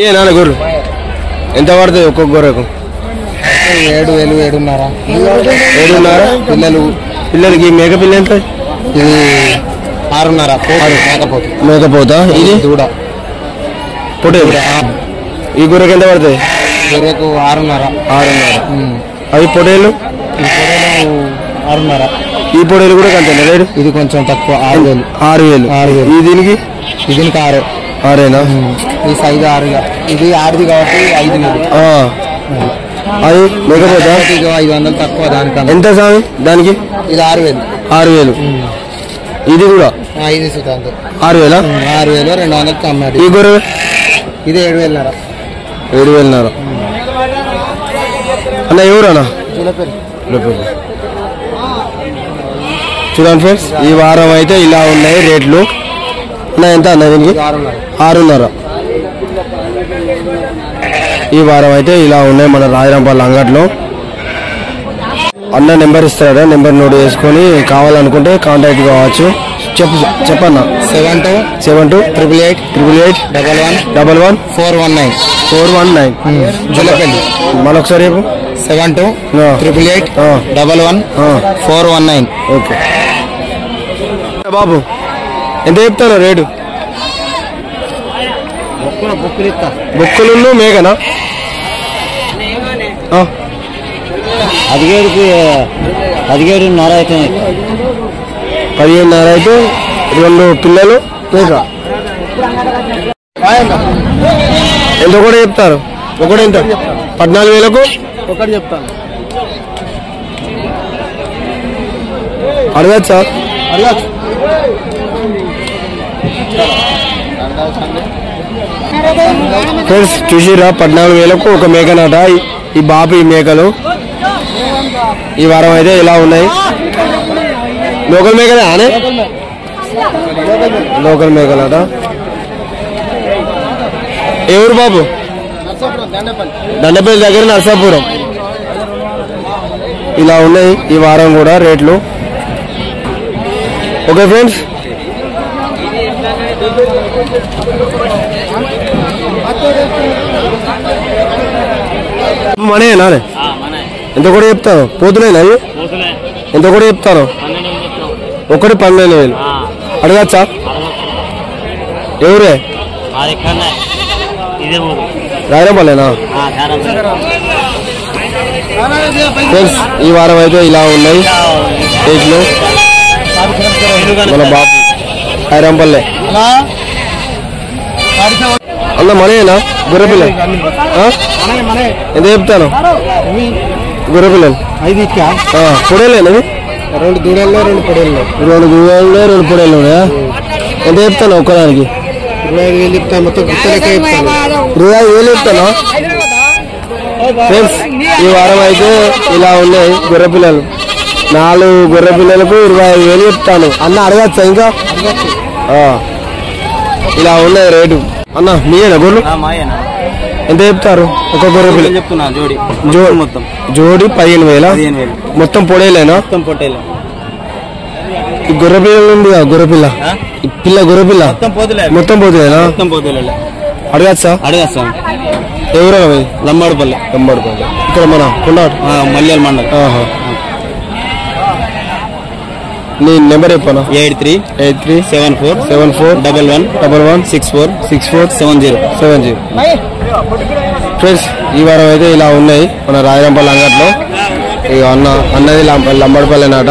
ఏ నాన్న గొర్రె ఎంత పడుతుంది ఒక్కొక్క గొర్రెకు? 7,000 7,500. పిల్లలకి మేక పిల్ల ఎంత? ఇది 6,500 మేకపోతా. ఇది దూడ పొట్టే. ఈ గొర్రెకి ఎంత పడుతుంది? గొర్రెకు 6,500. అవి పొటేలు 6,500. ఈ పొడేలు కూడా కంటే రేటు ఇది కొంచెం తక్కువ 6,000. 6,000. ఈ దీనికి 6,000. ఈ సైజు 6. ఇది 6ది కాబట్టి 5,000. అది మేకపోతా 500 తక్కువ దానికన్నా. ఎంత స్వామి దానికి? ఇది 6,000. ఇది కూడా 5 సీట్ అంతే. 6,000. 6,200 అమ్మాడు. ఈ గొర్రె ఇది 7,500. 7,500. అన్న ఎవరన్నా? చూడండి ఫ్రెండ్స్, ఈ వారం అయితే ఇలా ఉన్నాయి రేట్లు. అన్న ఎంత అన్న దీనికి? 6,500. ఈ వారం అయితే ఇలా ఉన్నాయి మన రాజరాంపల్లి అంగట్లో. అన్న నెంబర్ ఇస్తారా? నెంబర్ నోట్ చేసుకొని కావాలనుకుంటే కాంటాక్ట్ కావచ్చు. చెప్పన్న. 72 888 11 419 జులపల్లి. మరొకసారి చెప్పు. 72 888 11 419. ఓకే బాబు, ఎంత చెప్తాను రేటు? బొక్కులు మేకనా? 17,500 అయితే 17,500 అయితే 2 పిల్లలు మేక. ఎంత కూడా చెప్తారు? ఒకటి ఎంత? 14,000కు ఒకటి చెప్తాను. అడగచ్చా? ఫ్రెండ్స్ చూసిరా, 14,000కు ఒక మేకనాట. ఈ బాపి మేకలు ఈ వారం అయితే ఇలా ఉన్నాయి. లోకల్ మేకలే ఆనే? లోకల్ మేకలాట. ఎవరు బాబు? దండపల్లి దగ్గర నర్సాపురం. ఇలా ఉన్నాయి ఈ వారం కూడా రేట్లు. ఓకే ఫ్రెండ్స్, మనేనా? ఎంత కూడా చెప్తాను? పోతున్నాయి అవి ఎంత కూడా చెప్తాను? ఒకటి 12,000. అడగచ్చా? ఎవరే? రాయరంపల్లేనా? ఫ్రెండ్స్ ఈ వారం అయితే ఇలా ఉన్నాయి రేట్లు. మన బాబు రాయరంపల్లె. అన్న మనయేనా గొర్రెపిల్ల? ఎంత చెప్తాను గొర్రెపిల్లలు? 5 పొడేలేనా? 2 దూడల్లో 2 పొడేళ్ళు. 2 దూడల్లో 2 పొడేళ్ళు. ఎంత చెప్తాను ఒక్కదానికి? 25,000 చెప్తాను. మొత్తం గుర్తులకే చెప్తాను. 25,000 చెప్తాను. ఫ్రెండ్స్ ఈ వారం అయితే ఇలా ఉన్నాయి గొర్రెపిల్లలు. 4 గొర్రెపిల్లలకు 25,000 చెప్తాను. అన్న అడగచ్చా ఇంకా? ఇలా ఉన్నాయి రేటు. అన్న మీయేనా గొర్రెలు? ఎంత చెప్తారు ఒక గొర్రె పిల్ల? జోడి 15,000. మొత్తం పొడేలేనా? ఈ గొర్రె పిల్లలు ఉంది కదా, గొర్రెపిల్ల గొర్రెపిల్ల మొత్తం పోతులేనా? అడగచ్చా? ఎవరు? లంబాడుపల్లి. ఇక్కడ మన కొండ మల్యాల మండలం. నీ నెంబర్ చెప్పనా? 8374 11 64 70. ఫ్రెండ్స్ ఈ వారం అయితే ఇలా ఉన్నాయి మన రాయరంపల్లి అంగట్లో. ఇక అన్నది లంబడిపల్లి నాట.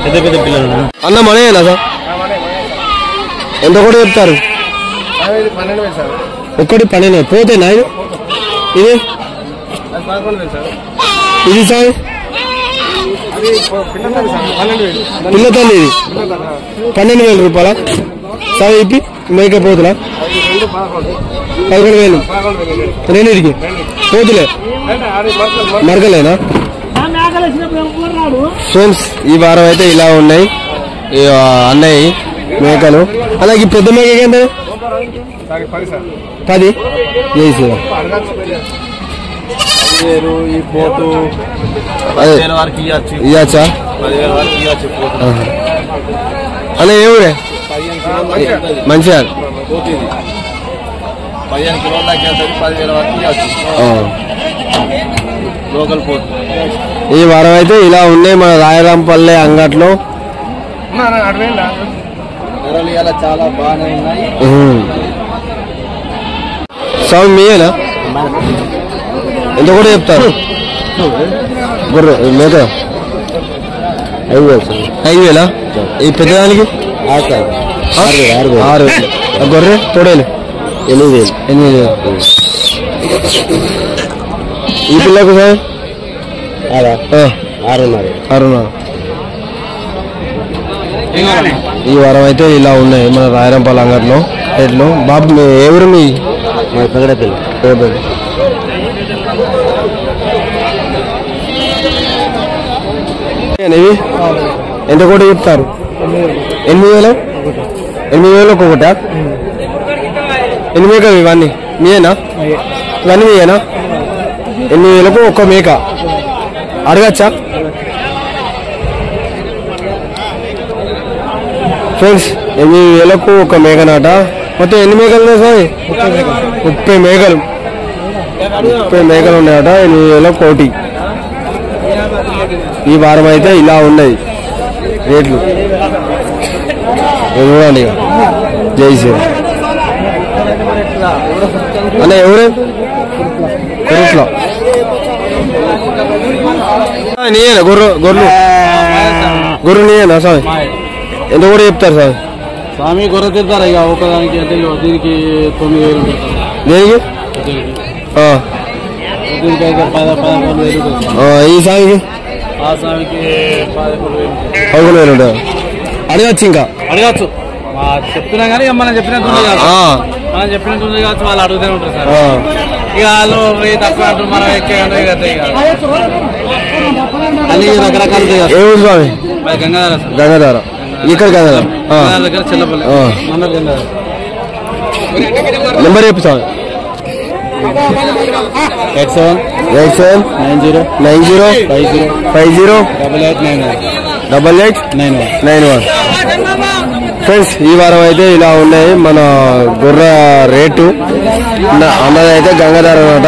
పెద్ద పిల్లలు అన్న మనయేనా సార్? ఎంత కూడా చెప్తారు? ఒకటి 12,000 పోతేనా? ఇది ఇది సార్ పిల్లతో ఇది 12,000 రూపాయల సార్. ఇప్పి మేకపోతులా 11,000. రెండింటికి పోతులే మరకలేనా? ఫ్రెండ్స్ ఈ వారం అయితే ఇలా ఉన్నాయి అన్నయ్య మేకలు. అలాగే పెద్ద మేక ఎంత? 10 చేసి ఇవ్వచ్చా? అలా ఎవరే మంచిగా 15 కిలోల దాకా 10,000 వరకు లోకల్ పోతు. ఈ వారం అయితే ఇలా ఉన్నాయి మన రాయరాంపల్లె అంగట్లో. ధరలు ఇలా చాలా బాగానే ఉన్నాయి. స్వామి మీయేనా? ఎంత కూడా చెప్తారు? గొర్రె మేక 5,000. ఈ పెద్దదానికి 6,000. గొర్రె తోడేలు 8,000. ఈ పిల్లకు సార్ 6,500. ఈ వారం అయితే ఇలా ఉన్నాయి మన రాయరంపల్లి అంగట్లో రేట్లు. బాబు ఎవరు మీ? పెగడపల్లి. ఎంత కూడా చెప్తారు? 8,000. 8,000 ఒక్కొక్కట. ఎన్ని మేకలు ఇవన్నీ మీయేనా? ఇవన్నీ మీయేనా? 8,000కు ఒక్క మేక అడగచ్చా ఫ్రెండ్స్? 8,000కు ఒక మేకనాట. మొత్తం ఎన్ని మేకలు ఉన్నాయి సార్? 30 మేకలు. 30 మేకలు ఉన్నాయట. 8,000 కోటి. ఈ వారం అయితే ఇలా ఉన్నాయి రేట్లు. చూడండి. జై శ్రీరామ్ అన్న. ఎవరు నీయేనా? గొర్రెలు నీయేనా స్వామి? ఎంత కూడా చెప్తారు స్వామి? స్వామి గొర్రె తింటారు ఇక ఒకదానికి. అంటే దీనికి 9,000. దేనికి? ఈ స్వామికి 11,000 ఉంటుంది. అడగచ్చు. ఇంకా అడగచ్చు. చెప్తున్నా కానీ మనం చెప్పినట్టు కావచ్చు. వాళ్ళు అడుగుతూనే ఉంటారు సార్. ఇక వాళ్ళు తక్కువ అంటారు, మనం ఎక్కే అన్ని రకరకాలు. ఏ ఊరు స్వామి? గంగాధార. ఇక్కడ గంగాధార దగ్గర చెల్లపల్లి గంగాధార. నెంబర్ చెప్పు స్వామి. 8790508891. ఫ్రెండ్స్ ఈ వారం అయితే ఇలా ఉన్నాయి మన గొర్రె రేటు. అన్నదైతే గంగాధార అన్నమాట.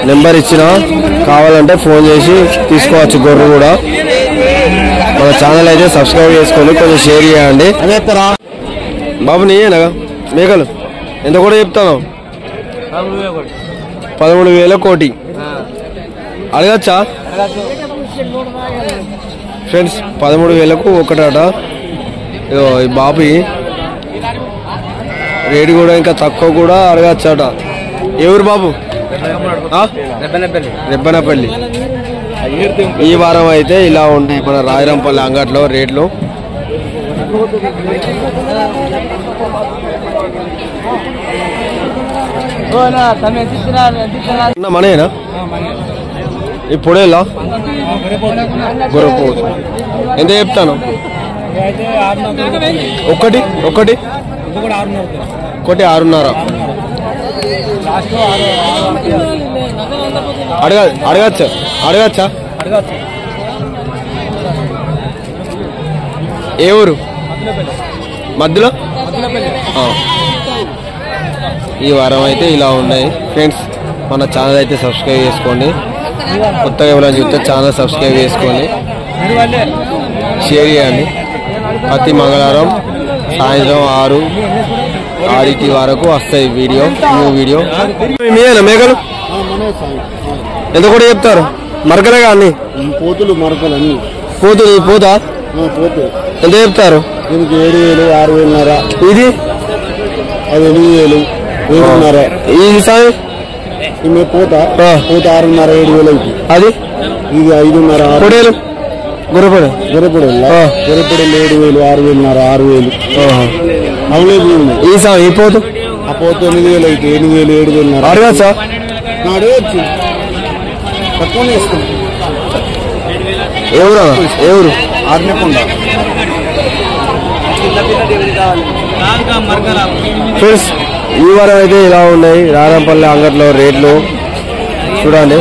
నెంబర్ ఇచ్చిన కావాలంటే ఫోన్ చేసి తీసుకోవచ్చు గొర్రె కూడా. మన ఛానల్ అయితే సబ్స్క్రైబ్ చేసుకొని కొంచెం షేర్ చేయండి. బాబు నీయేనా మేకలు? ఎంత కూడా చెప్తాను? 13,000 కోటి. అడగచ్చా ఫ్రెండ్స్? 13,000కు ఒకటట. ఈ బాబు రేటు కూడా ఇంకా తక్కువ కూడా అడగచ్చట. ఎవరు బాబు? రెబ్బనపల్లి. ఈ వారం అయితే ఇలా ఉన్నాయి మన రాయరంపల్లి అంగట్లో రేట్లు. మనేనా? ఇప్పుడేలా గొర్రె ఎంత చెప్తాను? ఒకటి 6,500. అడగచ్చా? ఏ ఊరు? మధ్యలో. ఈ వారం అయితే ఇలా ఉన్నాయి ఫ్రెండ్స్. మన ఛానల్ అయితే సబ్స్క్రైబ్ చేసుకోండి. కొత్తగా ఎవరైనా చూస్తే ఛానల్ సబ్స్క్రైబ్ చేసుకోండి, షేర్ చేయండి. ప్రతి మంగళవారం సాయంత్రం 6 వరకు వస్తాయి న్యూ వీడియో. మీరేనా మేకలు? ఎంత కూడా చెప్తారు? మరకలేగా అన్ని పోతులు మరకలు అన్ని పోతా ఎంత చెప్తారు? 7,000 6,500. ఇది 8,000 7,500. ఇది సాయి పోత 6,500 7,000. అది ఇది 5,500. పొడేలు గొర్రెపొడి 7,000 6,500 6,000. ఈ సాయి ఈ పోతు ఆ పోతు 8,000 అయితే 8,000 7,500. అడగచ్చు సార్? అడగచ్చు. తక్కువనే ఇస్తాం. ఎవరు? ఆర్నకొండ. ఫ్రెండ్స్ ఈ వారం అయితే ఇలా ఉన్నాయి రాయరంపల్లి అంగట్లో రేట్లు. చూడండి.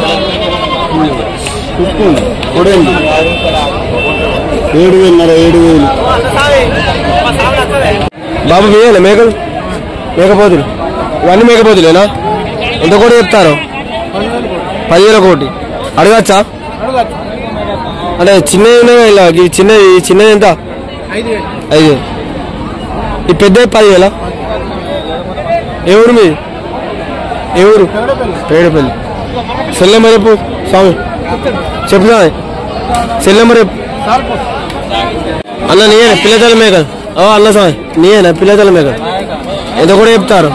7,500 7,000. బాబు మీయేనా మేకలు? మేకపోతులు ఇవన్నీ మేకపోతులేనా? ఎంత కూడా చెప్తారు? 10,000 కోటి. అడగచ్చా? అంటే చిన్నవి ఉన్నాయి ఇలా, చిన్నది ఎంత? 5,000. ఈ పెద్ద 10,000. ఏ ఊరు మీ? ఏ ఊరు? పేడపల్లి. సెల్ నెంబర్ చెప్పు స్వామి, చెప్తా సెల్ నెంబర్ చెప్పు. అన్న నీయేనా పిల్లతల మేకలు? అన్న స్వామి నీయేనా పిల్లతల మేకలు? ఎంత కూడా చెప్తారు?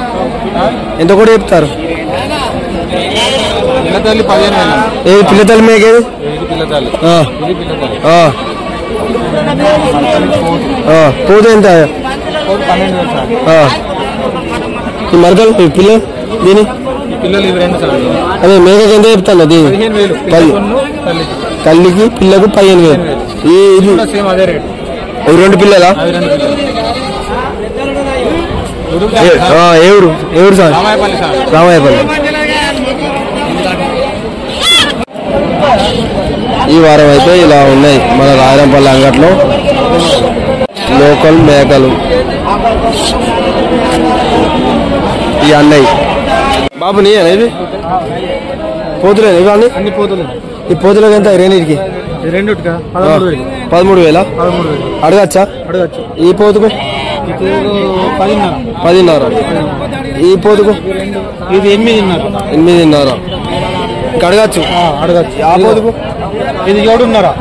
ఎంత కూడా చెప్తారు? ఏది పిల్లతల్లి మేకేది? పోతే ఎంత? ఈ మరకలు పిల్ల దీని అదే మేకకి ఎంత చెప్తాను? దీని తల్లికి పిల్లకు 15,000. ఇది 2 పిల్లలా? ఎవరు సార్? రామాయపల్లి. ఈ వారం అయితే ఇలా ఉన్నాయి మన రాయరంపల్లి అంగట్లో లోకల్ మేకలు. ఈ అన్నయ్య బాబు నీయేనా ఇవి? పోతులేదు ఇవన్నీ? అన్ని పోతులేదు. ఈ పోతులకు ఎంత? రెండింటికి 13,000. అడగచ్చా? అడగచ్చు. ఈ పోతుకు 10,500. ఈ పోతుకు ఇది 8,500. ఇంకా అడగచ్చు? అడగచ్చు. ఆ పోతుకు ఇది 7,500.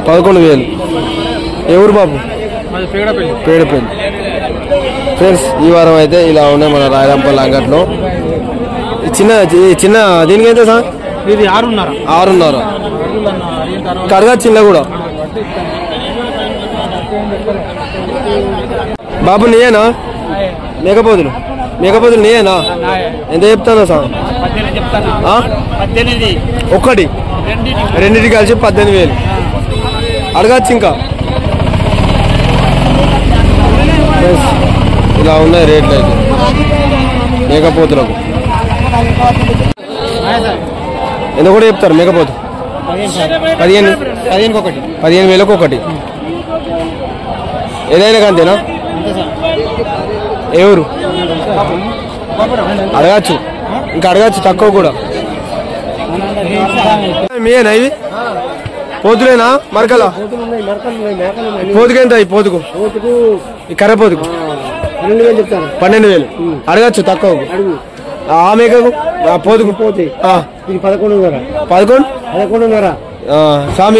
11,000. ఎవరు బాబు? పేడపల్లి. ఫ్రెండ్స్ ఈ వారం అయితే ఇలా ఉన్నాయి మన రాయరంపల్లి అంగట్లో. చిన్న దీనికి అయితే సార్ ఇది 6,500. కడగా చిన్న కూడా. బాబు నీయేనా మేకపోతులు? నీయేనా? ఎంత చెప్తాను సార్? ఒక్కటి రెండింటికి కలిసి 18,000. అడగచ్చు ఇంకా? ఇలా ఉన్నాయి రేట్లు అయితే మేకపోతులకు. ఎంత కూడా చెప్తారు మేకపోతు? 15,000 ఒకటి. ఏదైనా అంతేనా? ఎవరు? అడగచ్చు ఇంకా అడగచ్చు తక్కువ కూడా. మీయేనా ఇవి? పోతులేనా మరకలా? పోతుకు ఎంత? ఈ పోతుకు ఈ కర్ర పోతుకు 12,000. అడగచ్చు తక్కువ. ఆ మేకకు ఆ పోతుకు 11,500. స్వామి